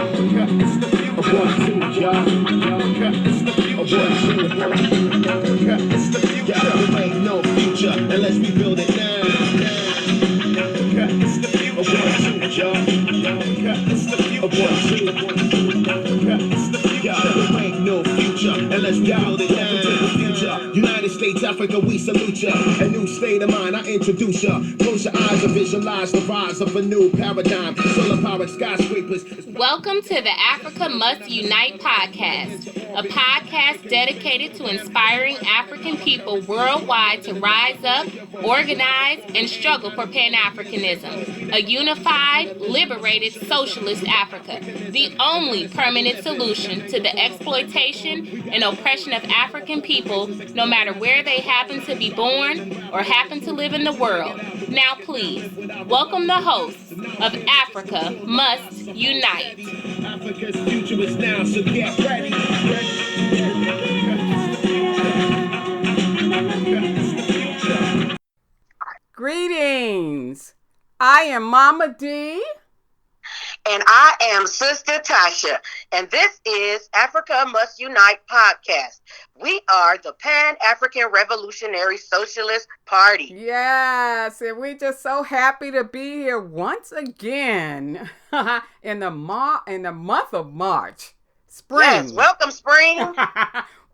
It's the future. A 1, 2, y'all. It's the future. A 1, 2, it's the future. There ain't no future unless we build it now. It's the future. A 1, 2, y'all. It's the future. A 1, 2. It's the future. There ain't no future unless we build it now. The future. United States, Africa, we salute ya. A new state of mind, I introduce ya. Close your eyes and visualize the rise of a new paradigm. Solar powered skyscrapers. Welcome to the Africa Must Unite podcast, a podcast dedicated to inspiring African people worldwide to rise up, organize, and struggle for Pan-Africanism, a unified, liberated, socialist Africa, the only permanent solution to the exploitation and oppression of African people, no matter where they happen to be born or happen to live in the world. Now please, welcome the hosts of Africa Must Unite. Africa's future is now, so get ready. Greetings. I am Mama D. And I am Sister Tasha. And this is Africa Must Unite podcast. We are the Pan-African Revolutionary Socialist Party. Yes, and we're just so happy to be here once again in the month of March. Spring. Yes, welcome spring.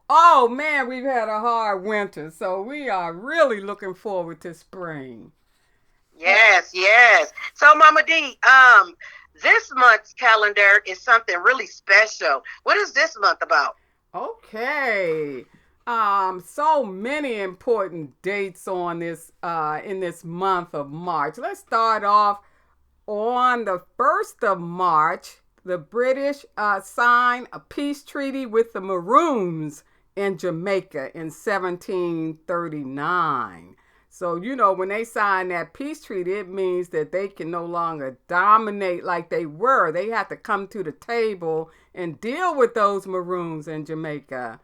Oh man, we've had a hard winter, so we are really looking forward to spring. Yes. So Mama D, this month's calendar is something really special. What is this month about? Okay. So many important dates on this in this month of March. Let's start off on the 1st of March. The British signed a peace treaty with the Maroons in Jamaica in 1739. So, you know, when they signed that peace treaty, it means that they can no longer dominate like they were. They have to come to the table and deal with those Maroons in Jamaica.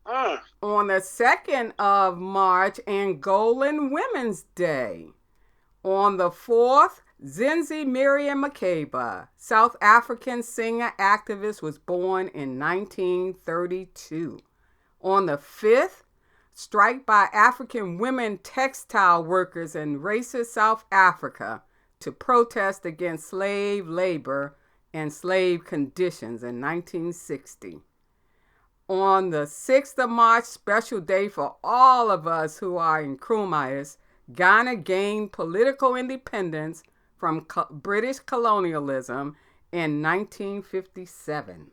On the 2nd of March, Angolan Women's Day. On the 4th, Zinzi Miriam Makeba, South African singer activist, was born in 1932. On the 5th, strike by African women textile workers in racist South Africa to protest against slave labor and slave conditions in 1960. On the 6th of March, special day for all of us who are Nkrumahs, Ghana gained political independence from British colonialism in 1957.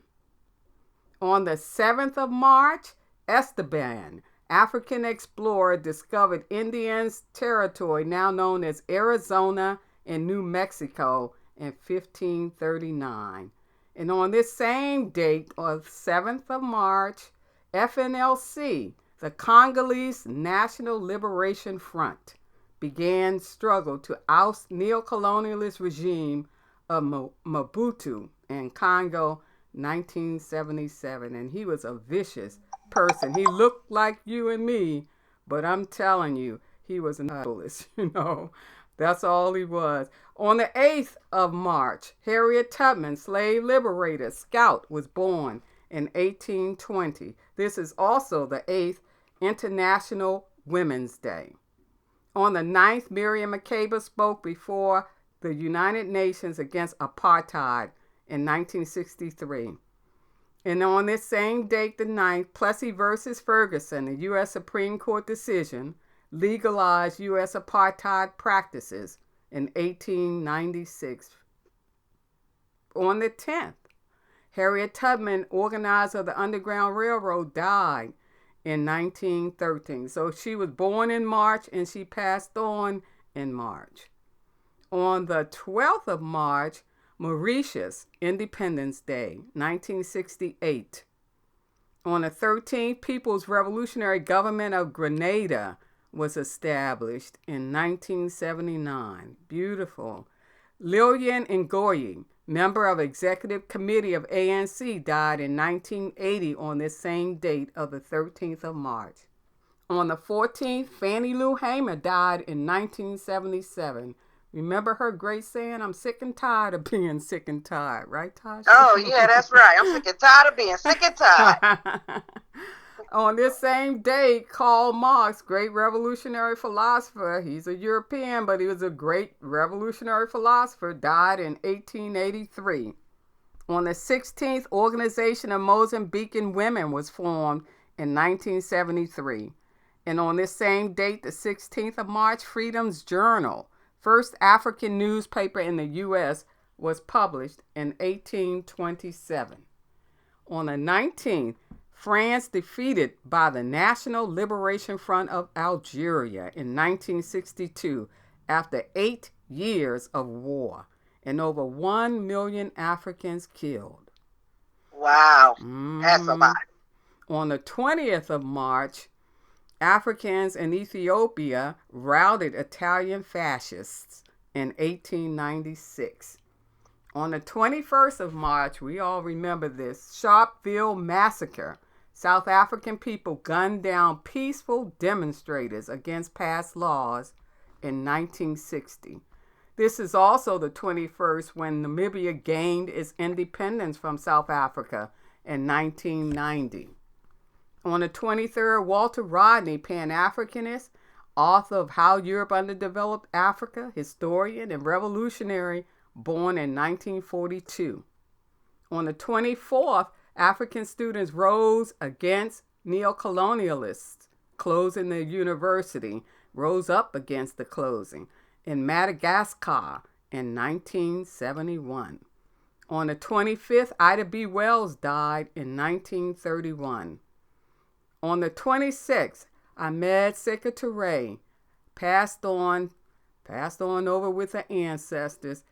On the 7th of March, Esteban, African explorer, discovered Indians' territory now known as Arizona and New Mexico in 1539. And on this same date, on 7th of March, FNLC, the Congolese National Liberation Front, began struggle to oust neocolonialist regime of Mobutu in Congo 1977. And he was a vicious person. He looked like you and me, but I'm telling you, he was an idolist, you know. That's all he was. On the 8th of March, Harriet Tubman, slave liberator, scout, was born in 1820. This is also the 8th International Women's Day. On the 9th, Miriam Makeba spoke before the United Nations against apartheid in 1963. And on this same date, the 9th, Plessy versus Ferguson, a U.S. Supreme Court decision, legalized U.S. apartheid practices in 1896. On the 10th, Harriet Tubman, organizer of the Underground Railroad, died in 1913. So she was born in March and she passed on in March. On the 12th of March, Mauritius, Independence Day, 1968. On the 13th, People's Revolutionary Government of Grenada was established in 1979. Beautiful. Lilian Ngoyi, member of Executive Committee of ANC, died in 1980 on this same date of the 13th of March. On the 14th, Fannie Lou Hamer died in 1977. Remember her great saying, I'm sick and tired of being sick and tired, right, Tasha? Oh, yeah, that's right. I'm sick and tired of being sick and tired. On this same date, Karl Marx, great revolutionary philosopher, he's a European, but he was a great revolutionary philosopher, died in 1883. On the 16th, Organization of Mozambican Women was formed in 1973. And on this same date, the 16th of March, Freedom's Journal, first African newspaper in the U.S., was published in 1827. On the 19th, France defeated by the National Liberation Front of Algeria in 1962 after 8 years of war and over 1 million Africans killed. Wow, that's a lot. On the 20th of March, Africans in Ethiopia routed Italian fascists in 1896. On the 21st of March, we all remember this, Sharpeville Massacre. South African people gunned down peaceful demonstrators against past laws in 1960. This is also the 21st when Namibia gained its independence from South Africa in 1990. On the 23rd, Walter Rodney, Pan-Africanist, author of How Europe Underdeveloped Africa, historian and revolutionary, born in 1942. On the 24th, African students rose against neocolonialists closing their university, rose up against the closing in Madagascar in 1971. On the 25th, Ida B. Wells died in 1931. On the 26th, Ahmed Sékou Touré passed on over with the ancestors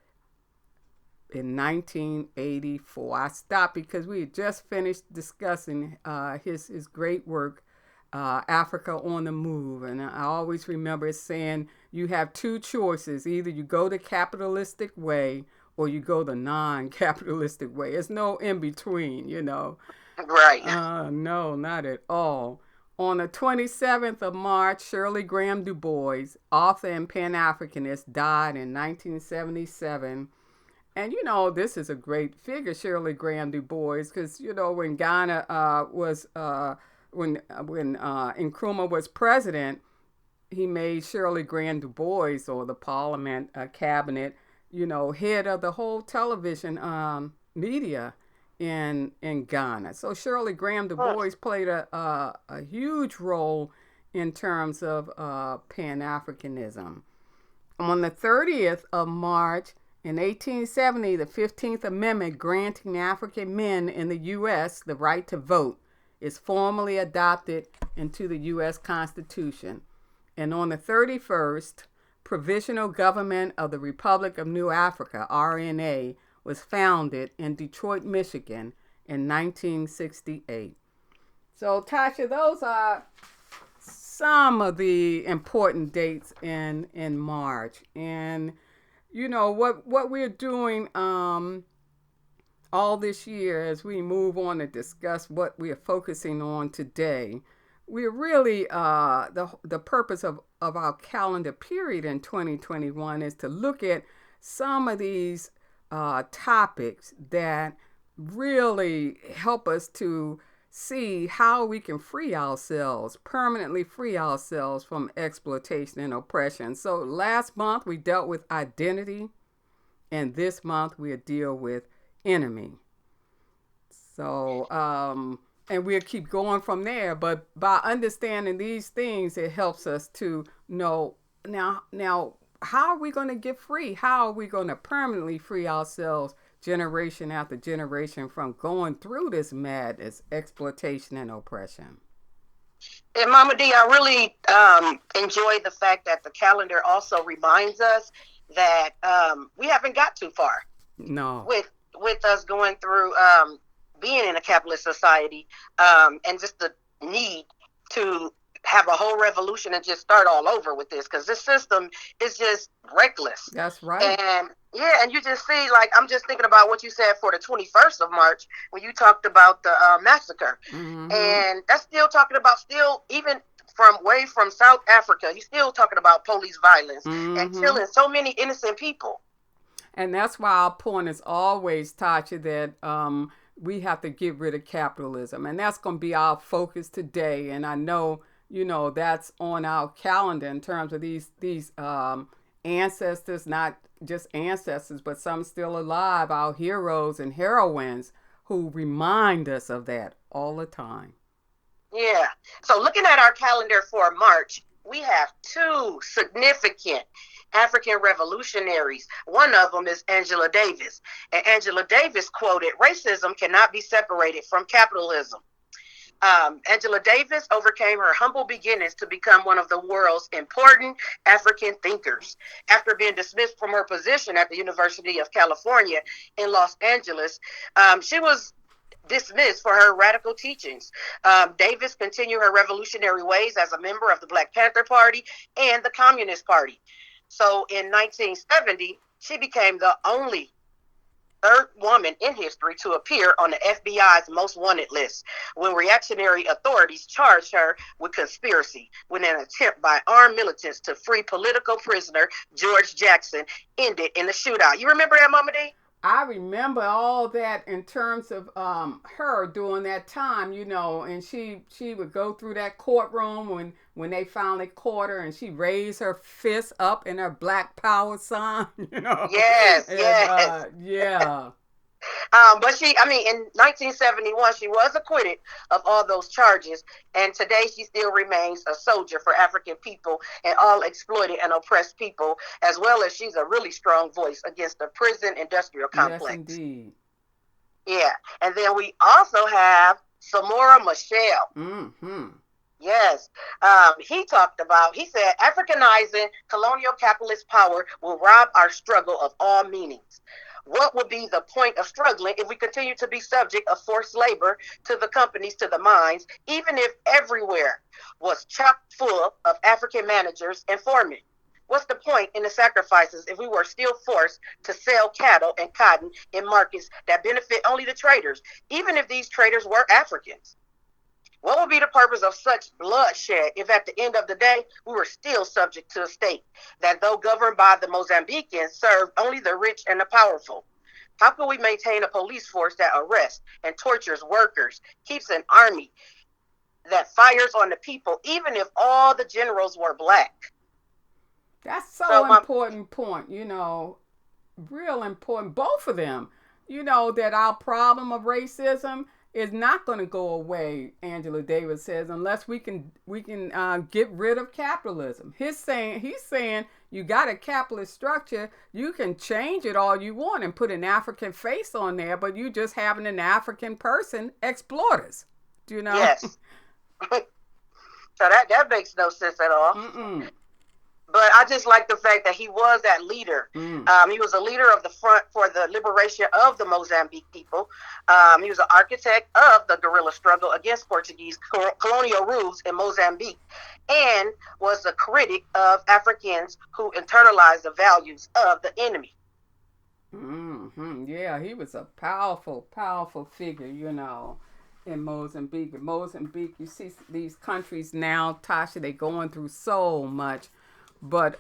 in 1984. I stopped because we had just finished discussing his great work, Africa on the Move. And I always remember saying you have two choices. Either you go the capitalistic way or you go the non-capitalistic way. There's no in between, you know. Right. No, not at all. On the 27th of March, Shirley Graham Du Bois, author and Pan-Africanist, died in 1977. And, you know, this is a great figure, Shirley Graham Du Bois, because, you know, when Ghana when Nkrumah was president, he made Shirley Graham Du Bois, or the Parliament cabinet, you know, head of the whole television media in Ghana. So Shirley Graham Du Bois played a huge role in terms of Pan-Africanism. On the 30th of March, in 1870, the 15th Amendment granting African men in the U.S. the right to vote is formally adopted into the U.S. Constitution. And on the 31st, Provisional Government of the Republic of New Africa, RNA, was founded in Detroit, Michigan in 1968. So, Tasha, those are some of the important dates in March. And you know, what we're doing all this year as we move on to discuss what we are focusing on today, we're really, the purpose of our calendar period in 2021 is to look at some of these topics that really help us to see how we can permanently free ourselves from exploitation and oppression. So last month we dealt with identity, and this month we'll deal with enemy. So, and we'll keep going from there, but by understanding these things, it helps us to know now, how are we going to get free? How are we going to permanently free ourselves generation after generation from going through this madness, exploitation, and oppression? And Mama D, I really enjoy the fact that the calendar also reminds us that we haven't got too far. No. With us going through being in a capitalist society, and just the need to have a whole revolution and just start all over with this, because this system is just reckless. That's right. And yeah, and you just see, like, I'm just thinking about what you said for the 21st of March when you talked about the massacre. Mm-hmm. And that's still talking about even from South Africa. He's still talking about police violence and Mm-hmm. killing so many innocent people. And that's why our point is always, Tasha, that we have to get rid of capitalism. And that's going to be our focus today. And I know, that's on our calendar in terms of these ancestors, not just ancestors, but some still alive, our heroes and heroines who remind us of that all the time. Yeah. So looking at our calendar for March, we have two significant African revolutionaries. One of them is Angela Davis. And Angela Davis quoted, "Racism cannot be separated from capitalism." Angela Davis overcame her humble beginnings to become one of the world's important African thinkers. After being dismissed from her position at the University of California in Los Angeles, she was dismissed for her radical teachings. Davis continued her revolutionary ways as a member of the Black Panther Party and the Communist Party. So in 1970, she became the only third woman in history to appear on the FBI's most wanted list when reactionary authorities charged her with conspiracy when an attempt by armed militants to free political prisoner George Jackson ended in a shootout. You remember that, Mama D? I remember all that in terms of her during that time, and she would go through that courtroom when they finally caught her, and she raised her fist up in her Black Power sign, Yes, and, yes. yeah. But in 1971, she was acquitted of all those charges. And today she still remains a soldier for African people and all exploited and oppressed people, as well as she's a really strong voice against the prison industrial complex. Yes, indeed. Yeah. And then we also have Samora Machel. Mm-hmm. Yes. He said, Africanizing colonial capitalist power will rob our struggle of all meanings. What would be the point of struggling if we continue to be subject of forced labor to the companies, to the mines, even if everywhere was chock full of African managers and foremen? What's the point in the sacrifices if we were still forced to sell cattle and cotton in markets that benefit only the traders, even if these traders were Africans? What would be the purpose of such bloodshed if at the end of the day we were still subject to a state that, though governed by the Mozambicans, served only the rich and the powerful? How can we maintain a police force that arrests and tortures workers, keeps an army that fires on the people, even if all the generals were black? That's so important point, real important, both of them. That our problem of racism is not going to go away, Angela Davis says, unless we can get rid of capitalism. He's saying you got a capitalist structure, you can change it all you want and put an African face on there, but you just having an African person exploit us. Yes. So that makes no sense at all. Mm-mm. But I just like the fact that he was that leader. He was a leader of the front for the liberation of the Mozambique people. He was an architect of the guerrilla struggle against Portuguese colonial rules in Mozambique, and was a critic of Africans who internalized the values of the enemy. Mm-hmm. Yeah, he was a powerful, powerful figure, in Mozambique. In Mozambique, you see these countries now, Tasha, they're going through so much. But,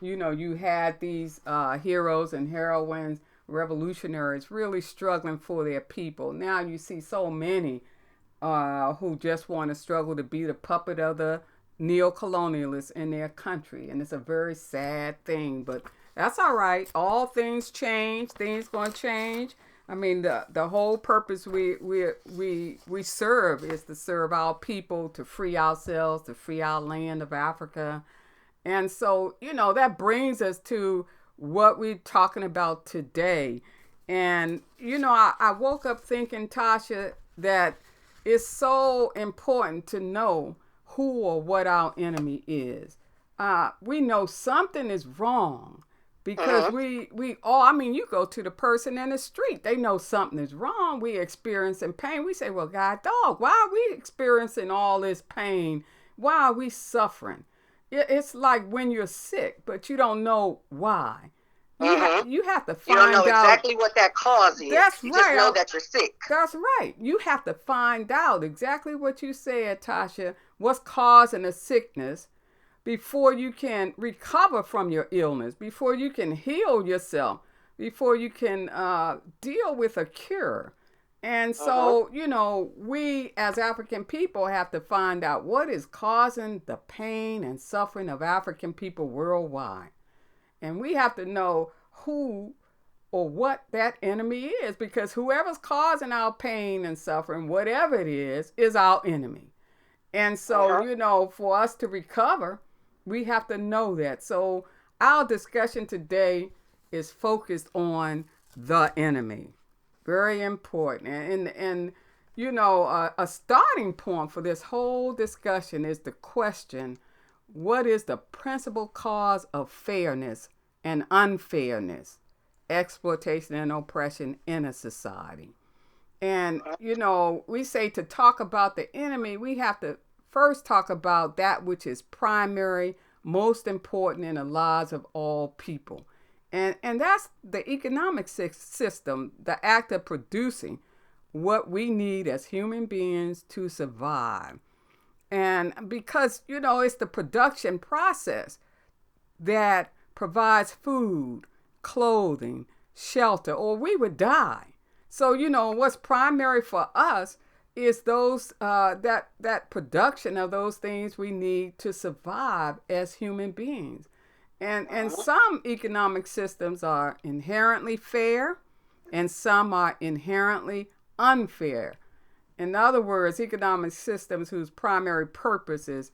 you had these heroes and heroines, revolutionaries, really struggling for their people. Now you see so many who just want to struggle to be the puppet of the neo-colonialists in their country. And it's a very sad thing, but that's all right. All things change. Things going to change. I mean, the whole purpose we serve is to serve our people, to free ourselves, to free our land of Africa. And so, that brings us to what we're talking about today. And, I woke up thinking, Tasha, that it's so important to know who or what our enemy is. We know something is wrong because we all, you go to the person in the street, they know something is wrong. We experiencing pain. We say, well, God, dog, why are we experiencing all this pain? Why are we suffering? It's like when you're sick, but you don't know why. You have to find out. You don't know exactly what that cause is. That's you right. just know that you're sick. That's right. You have to find out exactly what you said, Tasha. what's causing a sickness before you can recover from your illness, before you can heal yourself, before you can deal with a cure. And so, we as African people have to find out what is causing the pain and suffering of African people worldwide. And we have to know who or what that enemy is, because whoever's causing our pain and suffering, whatever it is our enemy. And so, for us to recover, we have to know that. So our discussion today is focused on the enemy. Very important. And a starting point for this whole discussion is the question, what is the principal cause of fairness and unfairness, exploitation and oppression in a society? And, we say to talk about the enemy, we have to first talk about that which is primary, most important in the lives of all people. And that's the economic system, the act of producing what we need as human beings to survive. And because, it's the production process that provides food, clothing, shelter, or we would die. So, what's primary for us is those that production of those things we need to survive as human beings. And some economic systems are inherently fair and some are inherently unfair. In other words, economic systems whose primary purpose is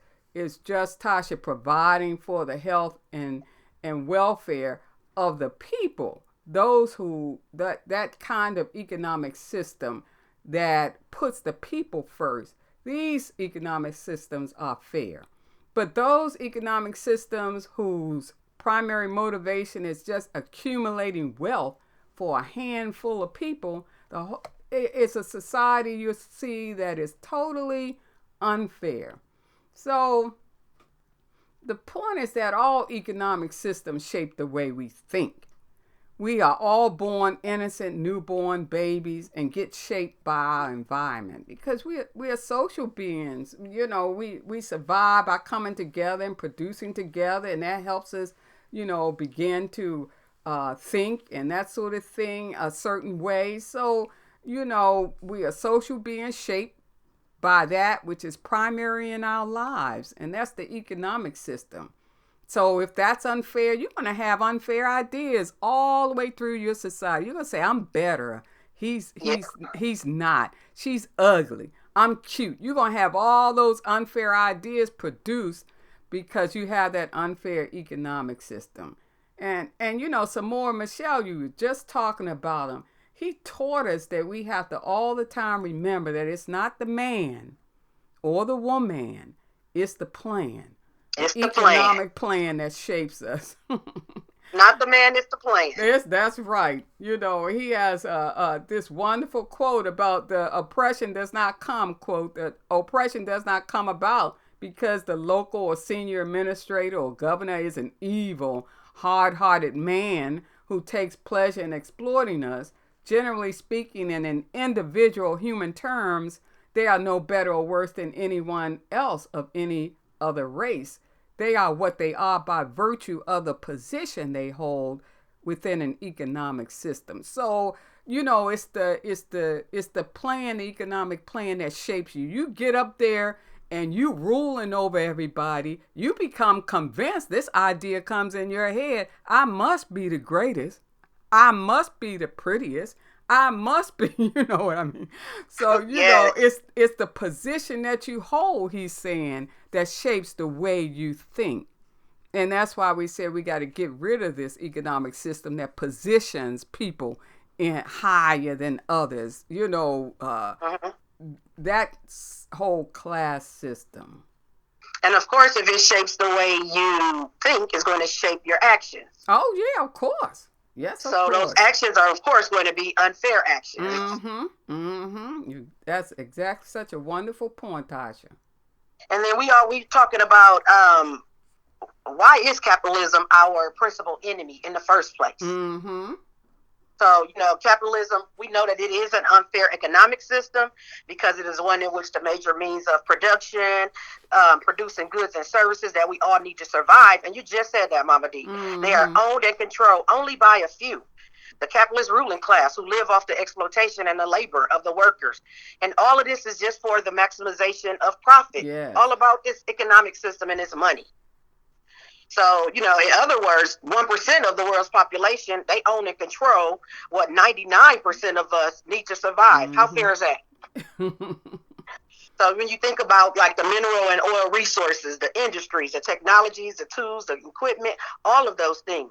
just, Tasha, providing for the health and welfare of the people, those who, that kind of economic system that puts the people first, these economic systems are fair. But those economic systems whose primary motivation is just accumulating wealth for a handful of people, it's a society you see that is totally unfair. So the point is that all economic systems shape the way we think. We are all born innocent, newborn babies and get shaped by our environment because we are social beings. We survive by coming together and producing together, and that helps us, begin to think and that sort of thing a certain way. So, we are social beings shaped by that which is primary in our lives, and that's the economic system. So if that's unfair, you're going to have unfair ideas all the way through your society. You're going to say, I'm better. He's not. She's ugly. I'm cute. You're going to have all those unfair ideas produced because you have that unfair economic system. And Samora Machel, you were just talking about him. He taught us that we have to all the time remember that it's not the man or the woman, it's the plan. It's the economic plan that shapes us. Not the man, it's the plan. That's right. He has this wonderful quote about the oppression does not come, quote, the oppression does not come about because the local or senior administrator or governor is an evil, hard-hearted man who takes pleasure in exploiting us. Generally speaking, and in individual human terms, they are no better or worse than anyone else of any other race. They are what they are by virtue of the position they hold within an economic system. So, it's the plan, the economic plan that shapes you. You get up there and you ruling over everybody. You become convinced, this idea comes in your head, I must be the greatest. I must be the prettiest. I must be, you know what I mean? So, it's the position that you hold, he's saying, that shapes the way you think. And that's why we said we got to get rid of this economic system that positions people in higher than others. That whole class system. And of course, if it shapes the way you think, it's going to shape your actions. Oh, yeah, of course. Yes, so those actions are, of course, going to be unfair actions. That's exactly such a wonderful point, Tasha. And then we talking about why is capitalism our principal enemy in the first place? So, capitalism, we know that it is an unfair economic system because it is one in which the major means of production, producing goods and services that we all need to survive. And you just said that, Mama D. They are owned and controlled only by a few. The capitalist ruling class who live off the exploitation and the labor of the workers. And all of this is just for the maximization of profit. Yes. All about this economic system and its money. So, in other words, 1% of the world's population, they own and control what 99% of us need to survive. How fair is that? So when you think about like the mineral and oil resources, the industries, the technologies, the tools, the equipment, all of those things,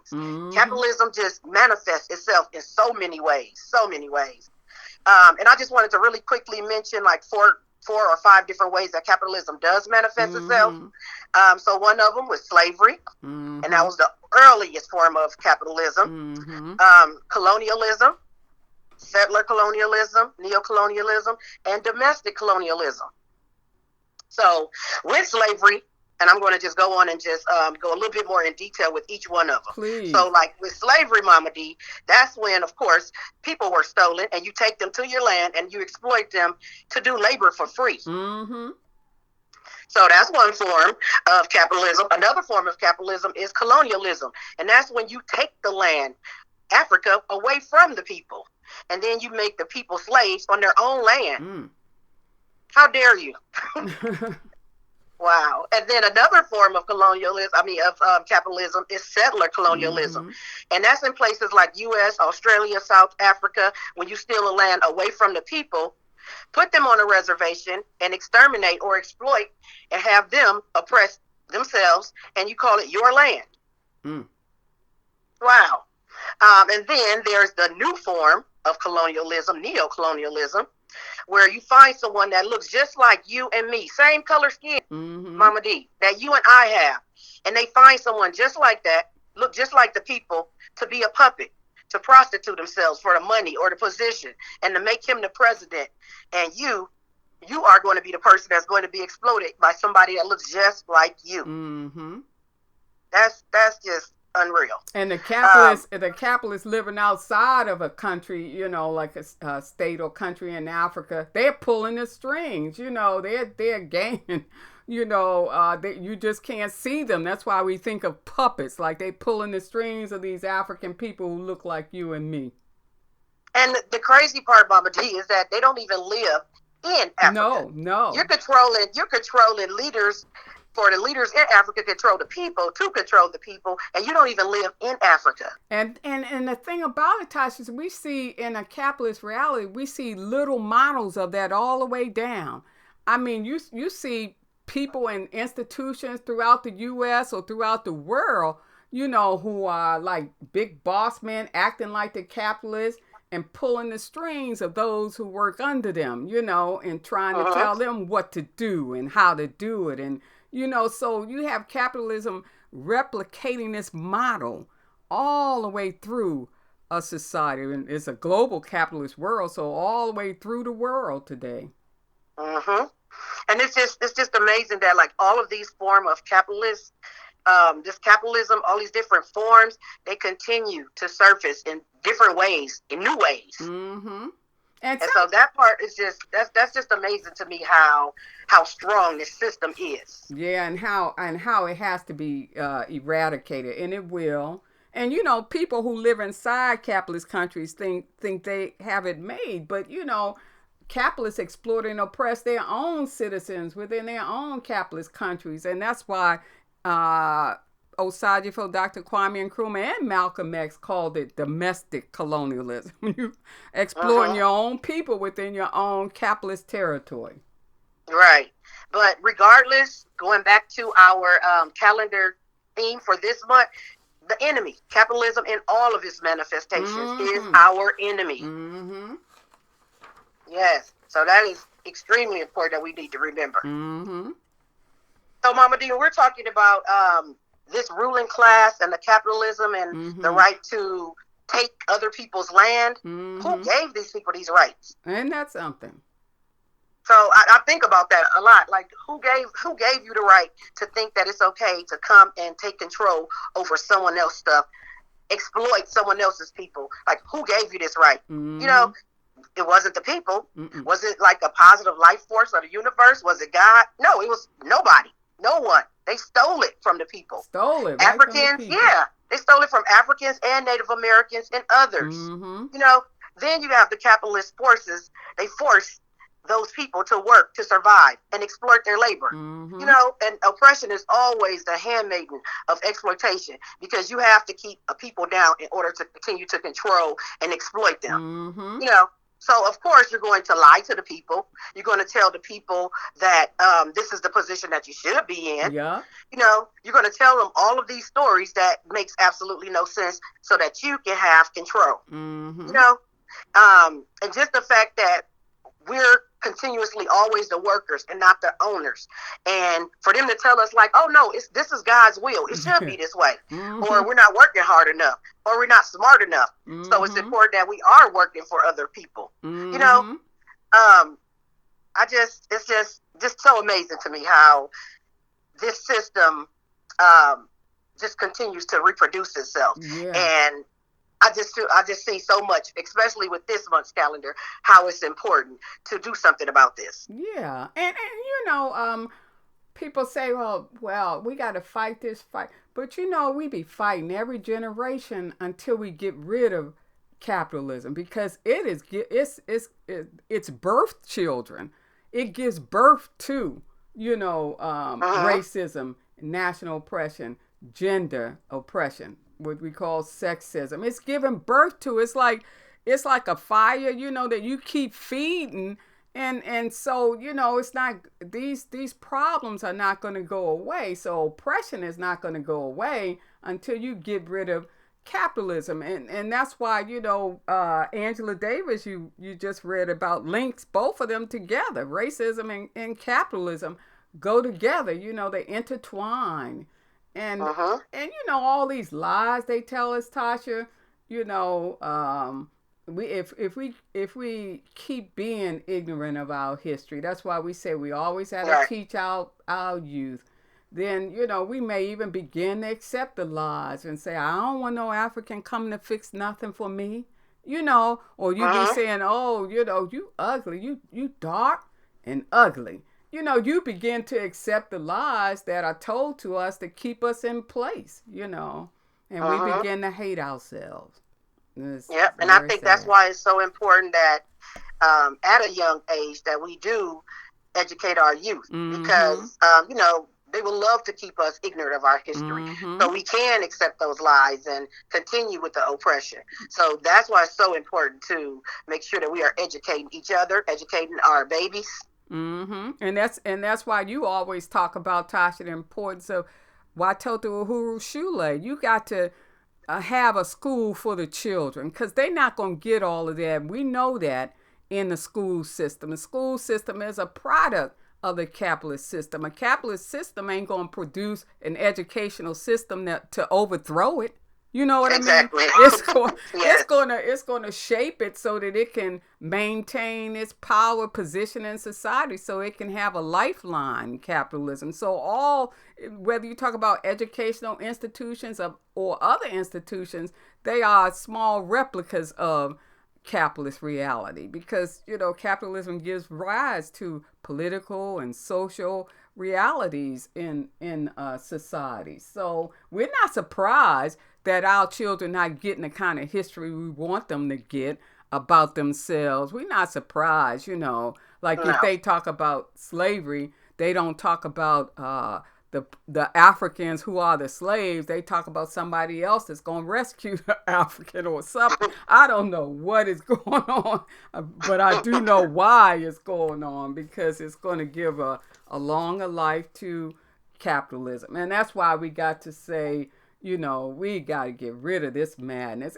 capitalism just manifests itself in so many ways. And I just wanted to really quickly mention like four or five different ways that capitalism does manifest itself. So one of them was slavery, and that was the earliest form of capitalism. Colonialism, settler colonialism, neocolonialism, and domestic colonialism. So with slavery, and I'm going to just go on and just go a little bit more in detail with each one of them. Please. So like with slavery, Mama D, that's when, of course, people were stolen and you take them to your land and you exploit them to do labor for free. So that's one form of capitalism. Another form of capitalism is colonialism. And that's when you take the land, Africa, away from the people. And then you make the people slaves on their own land. How dare you? Wow. And then another form of capitalism is settler colonialism. And that's in places like U.S., Australia, South Africa, when you steal a land away from the people, put them on a reservation and exterminate or exploit and have them oppress themselves, and you call it your land. Wow. And then there's the new form of colonialism, neocolonialism, where you find someone that looks just like you and me, same color skin, Mama D, that you and I have. And they find someone just like that, look just like the people, to be a puppet, to prostitute themselves for the money or the position, and to make him the president. And you are going to be the person that's going to be exploited by somebody that looks just like you. That's just unreal. And the capitalists living outside of a country, like a state or country in Africa, they're pulling the strings. They're gaining. You just can't see them. That's why we think of puppets, like they pulling the strings of these African people who look like you and me. And the crazy part, Mama D, is that they don't even live in Africa. No. You're controlling leaders. For the leaders in Africa control the people, to control the people, and you don't even live in Africa. And the thing about it, Tasha, is we see in a capitalist reality, we see little models of that all the way down. I mean, you see people in institutions throughout the U.S. or throughout the world, who are like big boss men acting like the capitalists and pulling the strings of those who work under them, and trying to tell them what to do and how to do it. And so you have capitalism replicating this model all the way through a society. And it's a global capitalist world, so all the way through the world today. And it's just amazing that like all of these forms of capitalism, all these different forms, they continue to surface in different ways, in new ways. And so that part is that's just amazing to me how strong this system is. Yeah, and how it has to be eradicated, and it will. And people who live inside capitalist countries think they have it made, but capitalists exploit and oppress their own citizens within their own capitalist countries, and that's why Osagyefo, Dr. Kwame Nkrumah, and Malcolm X called it domestic colonialism. You exploiting your own people within your own capitalist territory. Right. But regardless, going back to our calendar theme for this month, the enemy, capitalism in all of its manifestations, is our enemy. Yes. So that is extremely important that we need to remember. So, Mama D, we're talking about this ruling class and the capitalism and the right to take other people's land. Who gave these people these rights? And that's something. So I think about that a lot. Like, who gave you the right to think that it's okay to come and take control over someone else's stuff exploit someone else's people. Like, who gave you this right? Mm-hmm. You know, it wasn't the people. Mm-mm. Was it like a positive life force or the universe? Was it God? No, it was nobody. No one. They stole it from the people. Stole it. Right Africans, from the people. yeah. They stole it from Africans and Native Americans and others. Mm-hmm. You know, then you have the capitalist forces. They force those people to work to survive and exploit their labor. Mm-hmm. You know, and oppression is always the handmaiden of exploitation, because you have to keep a people down in order to continue to control and exploit them. Mm-hmm. You know, so of course you're going to lie to the people. You're going to tell the people that this is the position that you should be in. Yeah. You know, you're going to tell them all of these stories that makes absolutely no sense so that you can have control. Mm-hmm. You know, and just the fact that we're continuously always the workers and not the owners, and for them to tell us like, oh no, this is God's will, it should be this way. Mm-hmm. Or we're not working hard enough, or we're not smart enough. Mm-hmm. So it's important that we are working for other people. Mm-hmm. You know, it's just so amazing to me how this system just continues to reproduce itself. Yeah. And I just see so much, especially with this month's calendar, how it's important to do something about this. Yeah, and you know, people say, well, we got to fight this fight, but you know, we be fighting every generation until we get rid of capitalism, because it's birth children. It gives birth to, you know, racism, national oppression, gender oppression, what we call sexism. It's giving birth to. It's like a fire, you know, that you keep feeding, and so, you know, it's not, these problems are not going to go away. So oppression is not going to go away until you get rid of capitalism, and that's why, you know, Angela Davis, you just read about, links both of them together. Racism and capitalism go together. You know, they intertwine. And and you know, all these lies they tell us, Tasha, you know, if we keep being ignorant of our history, that's why we say we always have to teach our youth. Then, you know, we may even begin to accept the lies and say, I don't want no African coming to fix nothing for me, you know, or you be saying, oh, you know, you ugly, you dark and ugly. You know, you begin to accept the lies that are told to us to keep us in place, you know, and we begin to hate ourselves. Yep, and I think that's why it's so important that at a young age that we do educate our youth, because, you know, they will love to keep us ignorant of our history, so we can accept those lies and continue with the oppression. So that's why it's so important to make sure that we are educating each other, educating our babies. And that's why you always talk about, Tasha, the importance of Watoto Uhuru Shule. You got to have a school for the children, because they're not going to get all of that. We know that in the school system. The school system is a product of the capitalist system. A capitalist system ain't going to produce an educational system to overthrow it. You know what I mean? It's going to shape it so that it can maintain its power position in society, so it can have a lifeline, capitalism. So whether you talk about educational institutions or other institutions, they are small replicas of capitalist reality, because, you know, capitalism gives rise to political and social realities in society. So we're not surprised that our children not getting the kind of history we want them to get about themselves. We're not surprised, you know, like if they talk about slavery, they don't talk about the Africans who are the slaves. They talk about somebody else that's going to rescue the African or something. I don't know what is going on, but I do know why it's going on, because it's going to give a longer life to capitalism. And that's why we got to say, you know, we got to get rid of this madness.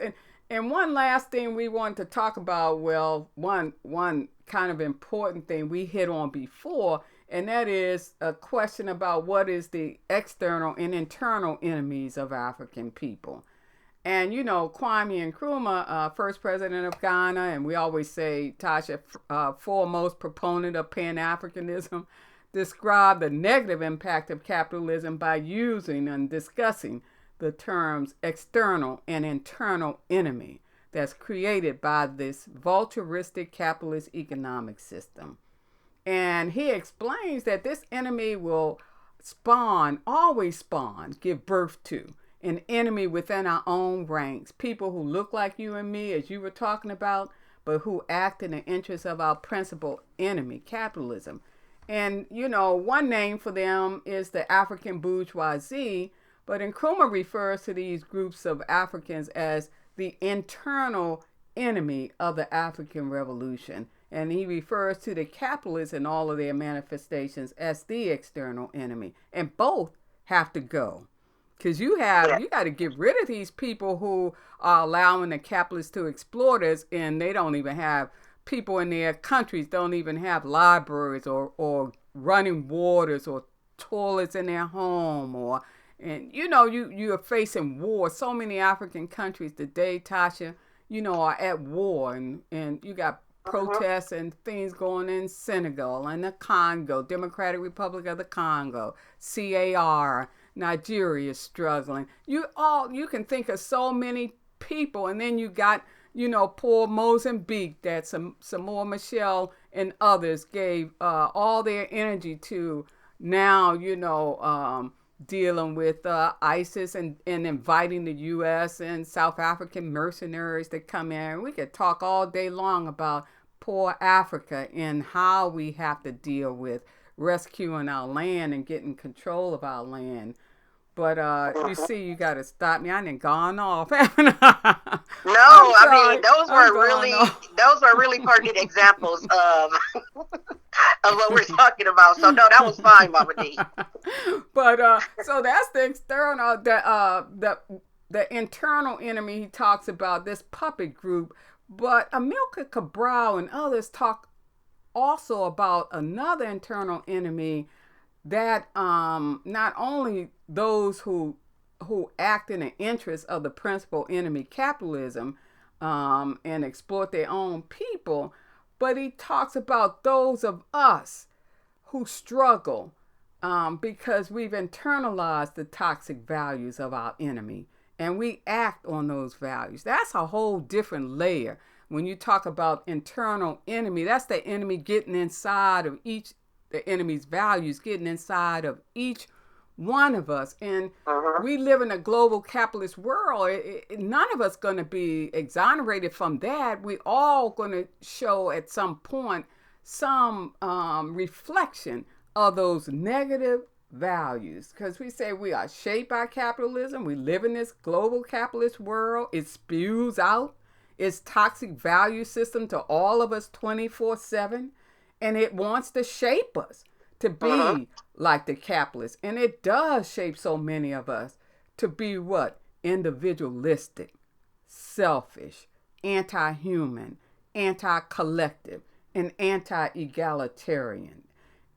And one last thing we want to talk about, well, one kind of important thing we hit on before, and that is a question about what is the external and internal enemies of African people. And, you know, Kwame Nkrumah, first president of Ghana, and we always say, Tasha, foremost proponent of Pan-Africanism, described the negative impact of capitalism by using and discussing the terms external and internal enemy that's created by this vulturistic capitalist economic system. And he explains that this enemy will always spawn, give birth to an enemy within our own ranks. People who look like you and me, as you were talking about, but who act in the interest of our principal enemy, capitalism. And, one name for them is the African bourgeoisie, but Nkrumah refers to these groups of Africans as the internal enemy of the African Revolution. And he refers to the capitalists in all of their manifestations as the external enemy. And both have to go. Because you got to get rid of these people who are allowing the capitalists to exploit us, and they don't even have people in their countries, don't even have libraries or running waters or toilets in their home, and you are facing war. So many African countries today, Tasha, are at war, and you got protests and things going in Senegal and the Congo, Democratic Republic of the Congo, CAR. Nigeria is struggling. You can think of so many people, and then you got, poor Mozambique that Samora Machel and others gave all their energy to. Now, dealing with ISIS and inviting the U.S. and South African mercenaries to come in. We could talk all day long about poor Africa and how we have to deal with rescuing our land and getting control of our land. But you see, you got to stop me. I done gone off, haven't I? No, I mean those were really pertinent examples of what we're talking about. So no, that was fine, Mama D. But so that's the external, the internal enemy he talks about, this puppet group. But Amilcar Cabral and others talk also about another internal enemy that not only those who act in the interest of the principal enemy, capitalism, and exploit their own people, but he talks about those of us who struggle because we've internalized the toxic values of our enemy, and we act on those values. That's a whole different layer. When you talk about internal enemy, that's the enemy getting inside of the enemy's values, getting inside of each one of us. And we live in a global capitalist world. None of us going to be exonerated from that. We all going to show at some point some reflection of those negative values, because we say we are shaped by capitalism. We live in this global capitalist world. It spews out its toxic value system to all of us 24/7, and it wants to shape us to be like the capitalists. And it does shape so many of us to be what? Individualistic, selfish, anti-human, anti-collective, and anti-egalitarian.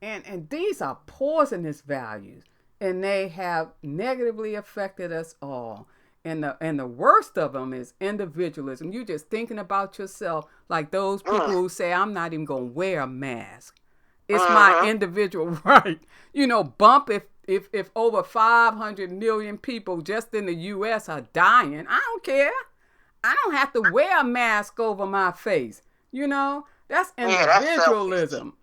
And these are poisonous values, and they have negatively affected us all. And the worst of them is individualism. You're just thinking about yourself, like those people who say, I'm not even going to wear a mask. It's my individual right. Bump if over 500 million people just in the U.S. are dying. I don't care. I don't have to wear a mask over my face. That's individualism.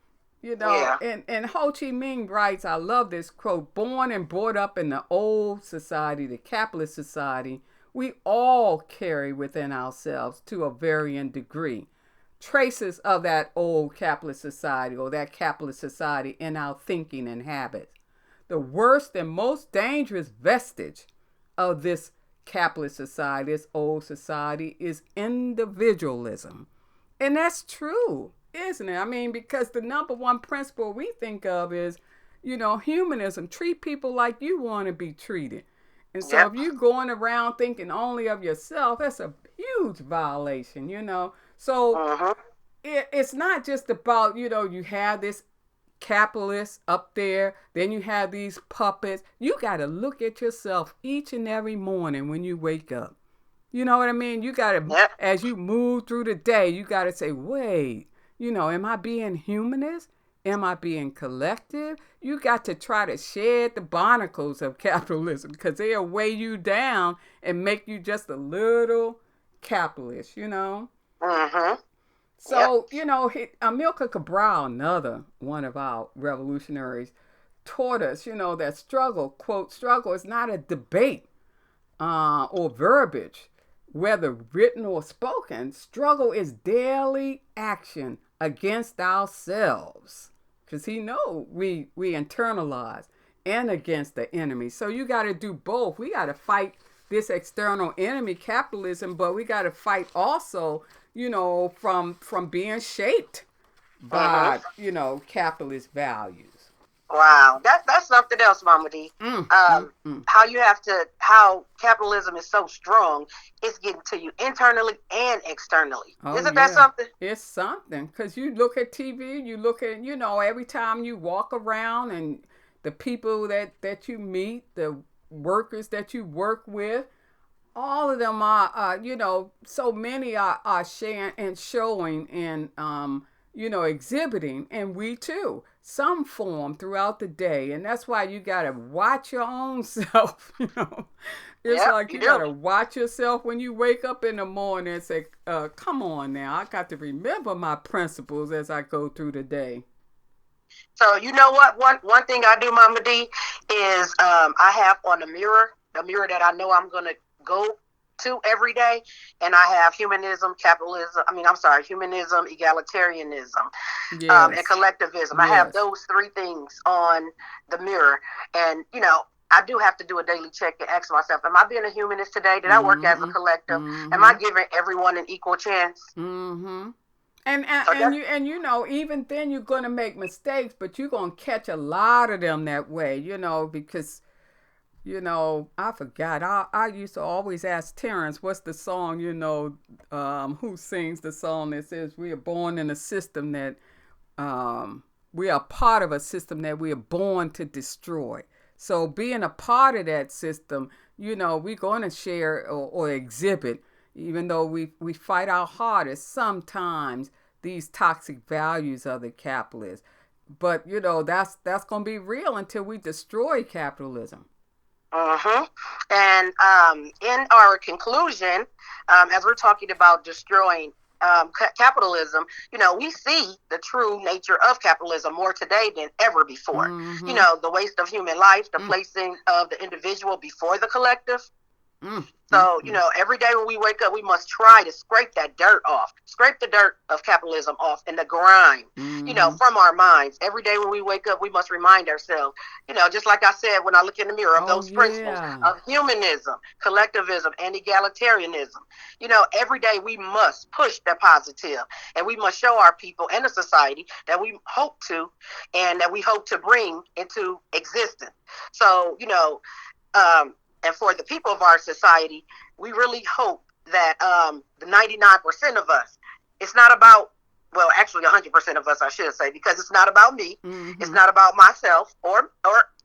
And Ho Chi Minh writes, I love this quote, born and brought up in the old society, the capitalist society, we all carry within ourselves to a varying degree traces of that old capitalist society or that capitalist society in our thinking and habits. The worst and most dangerous vestige of this capitalist society, this old society, is individualism. And that's true, isn't it? I mean, because the number one principle we think of is, humanism. Treat people like you want to be treated. And so if you're going around thinking only of yourself, that's a huge violation, So it's not just about, you have this capitalist up there, then you have these puppets. You got to look at yourself each and every morning when you wake up. You know what I mean? You got to, as you move through the day, you got to say, wait, am I being humanist? Am I being collective? You got to try to shed the barnacles of capitalism because they'll weigh you down and make you just a little capitalist, you know? Mm-hmm. So, you know, Amilcar Cabral, another one of our revolutionaries, taught us, you know, that struggle, quote, struggle is not a debate or verbiage, whether written or spoken. Struggle is daily action against ourselves. Because he know we internalize and against the enemy. So you got to do both. We got to fight this external enemy, capitalism, but we got to fight also, you know, from being shaped by, you know, capitalist values. Wow, that's something else, Mama D. How capitalism is so strong, it's getting to you internally and externally. Oh, Isn't that something? It's something, because you look at TV, you look at, you know, every time you walk around and the people that you meet, the workers that you work with, all of them are, you know, so many are sharing and showing and, you know, exhibiting, and we too, some form throughout the day. And that's why you got to watch your own self, you know. It's like you got to watch yourself when you wake up in the morning and say, come on now, I got to remember my principles as I go through the day. So you know what? One thing I do, Mama D, is I have on the mirror that I know I'm going to go to every day, and I have humanism, egalitarianism, and collectivism. I have those three things on the mirror, and you know, I do have to do a daily check and ask myself, am I being a humanist today? Did I work as a collective? Am I giving everyone an equal chance? And you know, even then you're going to make mistakes, but you're going to catch a lot of them that way, you know, because, you know, I forgot. I used to always ask Terrence, what's the song, you know, who sings the song that says we are born in a system that, we are part of a system that we are born to destroy. So being a part of that system, you know, we're going to share or exhibit, even though we fight our hardest, sometimes these toxic values of the capitalists. But, you know, that's going to be real until we destroy capitalism. And in our conclusion, as we're talking about destroying capitalism, you know, we see the true nature of capitalism more today than ever before. You know, the waste of human life, the placing of the individual before the collective. So, you know, every day when we wake up, we must try to scrape that dirt off, scrape the dirt of capitalism off and the grime, you know, from our minds. Every day when we wake up, we must remind ourselves, you know, just like I said, when I look in the mirror, of those principles of humanism, collectivism, and egalitarianism. You know, every day we must push the positive, and we must show our people and the society that we hope to, and that we hope to bring into existence. So, you know, and for the people of our society, we really hope that the 99% of us, it's not about, well, actually 100% of us, I should say, because it's not about me. It's not about myself or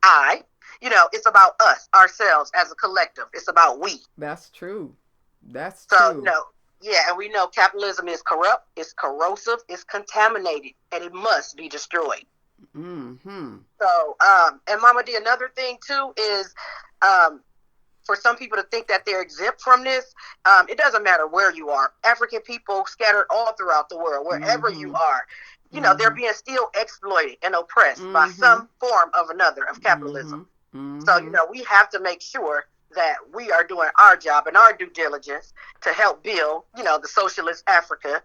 I. You know, it's about us, ourselves as a collective. It's about we. That's true. That's so, true. You know, yeah, and we know capitalism is corrupt, it's corrosive, it's contaminated, and it must be destroyed. So, and Mama D, another thing too is, for some people to think that they're exempt from this, it doesn't matter where you are. African people scattered all throughout the world, wherever you are, you know, they're being still exploited and oppressed by some form of another of capitalism. So, you know, we have to make sure that we are doing our job and our due diligence to help build, you know, the socialist Africa,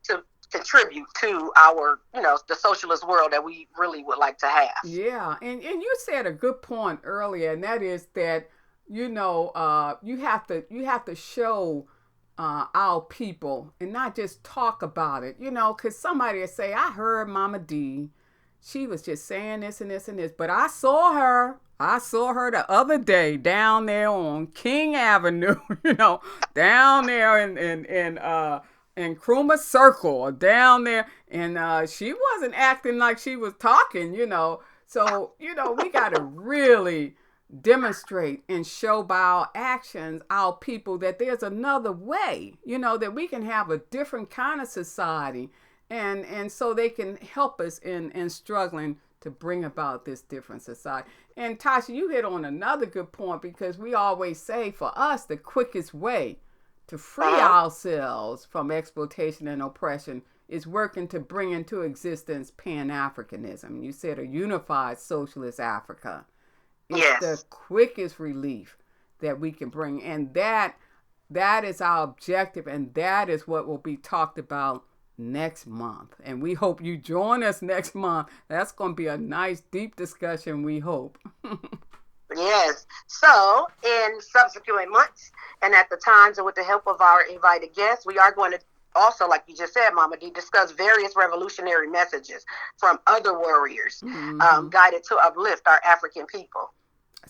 to contribute to our, you know, the socialist world that we really would like to have. Yeah, and you said a good point earlier, and that is that, you know, you have to show our people and not just talk about it, you know, because somebody will say, I heard Mama D, she was just saying this and this and this, but I saw her the other day down there on King Avenue, you know, down there in Krumah Circle, down there, and she wasn't acting like she was talking, you know. So, you know, we got to really demonstrate and show by our actions, our people, that there's another way, you know, that we can have a different kind of society. And so they can help us in struggling to bring about this different society. And Tasha, you hit on another good point, because we always say for us the quickest way to free ourselves from exploitation and oppression is working to bring into existence Pan-Africanism. You said a unified socialist Africa. It's the quickest relief that we can bring. And that is our objective, and that is what will be talked about next month. And we hope you join us next month. That's going to be a nice, deep discussion, we hope. Yes. So, in subsequent months, and at the times, and with the help of our invited guests, we are going to also, like you just said, Mama D, discuss various revolutionary messages from other warriors, guided to uplift our African people.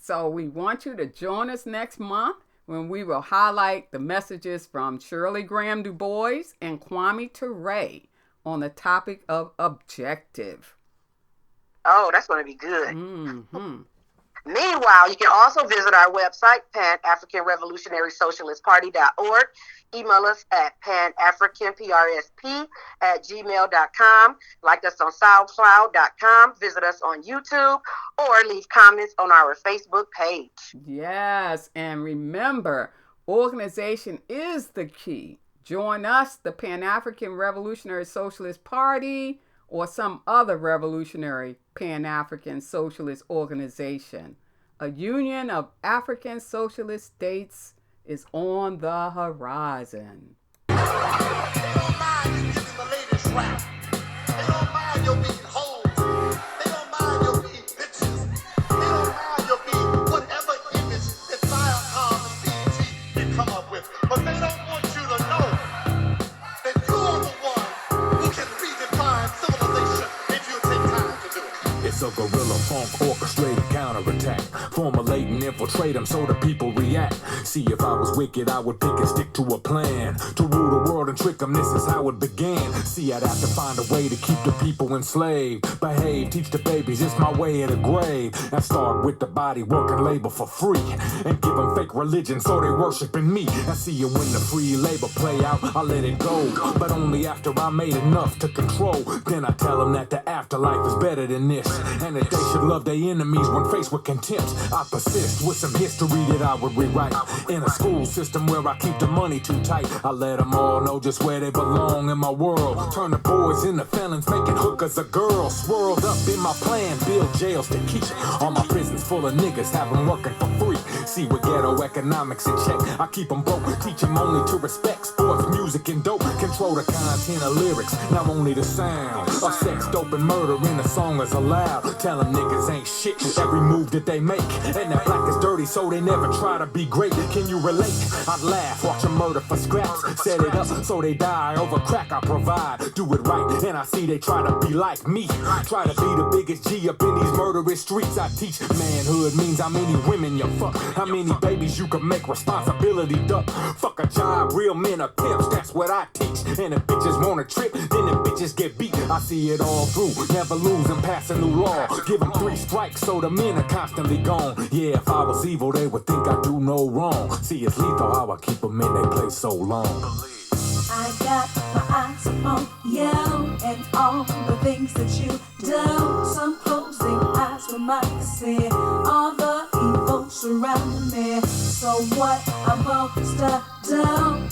So we want you to join us next month, when we will highlight the messages from Shirley Graham Du Bois and Kwame Ture on the topic of objective. Oh, that's going to be good. Meanwhile, you can also visit our website, PanAfricanRevolutionarySocialistParty.org. Email us at panafricanprsp@gmail.com. Like us on SoundCloud.com. Visit us on YouTube, or leave comments on our Facebook page. Yes, and remember, organization is the key. Join us, the Pan-African Revolutionary Socialist Party, or some other revolutionary Pan-African socialist organization. A union of African socialist states is on the horizon. They don't mind you giving the latest rap. They don't mind your being whole. They don't mind your being bitches. They don't mind your being whatever image that Viacom and BET can come up with. But they don't want you to know that you're the one who can redefine civilization if you take time to do it. It's a guerrilla funk orchestrated counterattack. Formulate and infiltrate them so the people react. See, if I was wicked, I would pick and stick to a plan. To rule the world and trick them, this is how it began. See, I'd have to find a way to keep the people enslaved. Behave, teach the babies, it's my way of the grave. And start with the body, work and labor for free. And give them fake religion so they worshiping me. I see you when the free labor play out, I let it go. But only after I made enough to control. Then I tell them that the afterlife is better than this. And that they should love their enemies when faced with contempt. I persist with some history that I would rewrite. In a school system where I keep the money too tight, I let them all know just where they belong in my world. Turn the boys into felons, making hookers a girl. Swirled up in my plan, build jails to keep all my prisons full of niggas, have them working for free. See, with ghetto economics in check, I keep them broke. Teach them only to respect sports, music, and dope. Control the content of lyrics, not only the sound of sex, dope, and murder in a song is allowed. Tell them niggas ain't shit, every move that they make. And that black is dirty, so they never try to be great. Can you relate? I'd laugh, watch them murder for scraps. Set it up so they die over crack I provide. Do it right, and I see they try to be like me. Try to be the biggest G up in these murderous streets. I teach manhood means how many women you fuck, how many babies you can make responsibility duck. Fuck a job, real men are pimps, that's what I teach. And if bitches want a trip, then the bitches get beat. I see it all through, never lose and pass a new law. Give them 3 strikes so the men are constantly gone. Yeah, if I was evil, they would think I do no wrong. See, it's lethal how I keep them in their place so long. I got my eyes upon you and all the things that you do. Some closing eyes for my sin, all the evil surrounding me. So what I'm supposed to do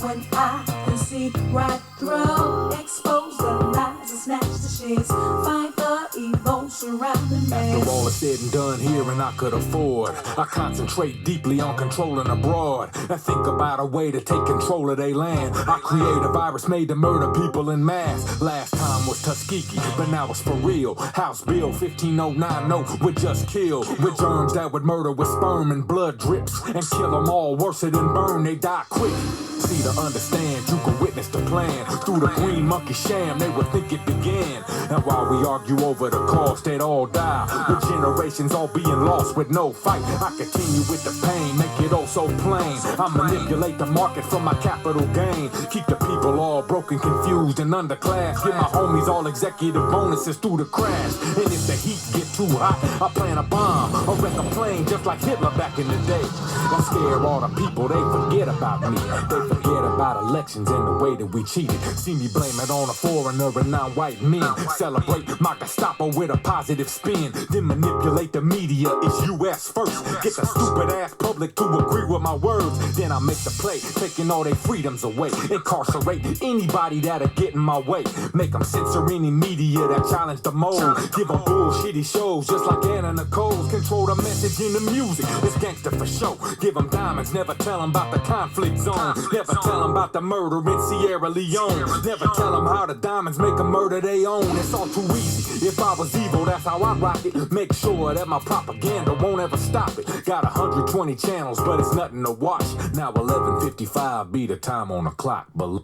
when I can see right through? Expose the lies and snatch the sheets, fight the evil surrounding me. After all is said and done here and I could afford, I concentrate deeply on controlling abroad. And think about a way to take control of their land. I create a virus made to murder people in mass. Last time was Tuskegee, but now it's for real. House Bill 15090 would just kill with germs that would murder with sperm and blood drips and kill them all worse than burn. They die quick. See to understand, you can witness the plan. Through the green monkey sham, they would think it began. And while we argue over the cost, they'd all die. With generations all being lost with no fight. I continue with the pain, make it all so plain. I manipulate the market for my capital gain. Keep the people all broken, confused, and underclass. Give my homies all executive bonuses through the crash. And if the heat get too hot, I plant a bomb or wreck a plane just like Hitler back in the day. I scare all the people, they forget about me. They forget about elections and the way that we cheated. See me blame it on a foreigner and non-white men. Celebrate my Gestapo with a positive spin. Then manipulate the media, it's US first. Get the stupid ass public to agree with my words. Then I make the play, taking all their freedoms away. Incarcerate anybody that'll get in my way. Make them censor any media that challenge the mold. Give them bullshitty shows just like Anna Nicole's. Control the message in the music, it's gangster for show. Give them diamonds, never tell them about the conflict zone. Never tell them about the murder in Sierra Leone. Never tell them how the diamonds make a murder they own. It's all too easy. If I was evil, that's how I rock it. Make sure that my propaganda won't ever stop it. Got 120 channels, but it's nothing to watch. Now 11:55 be the time on the clock. But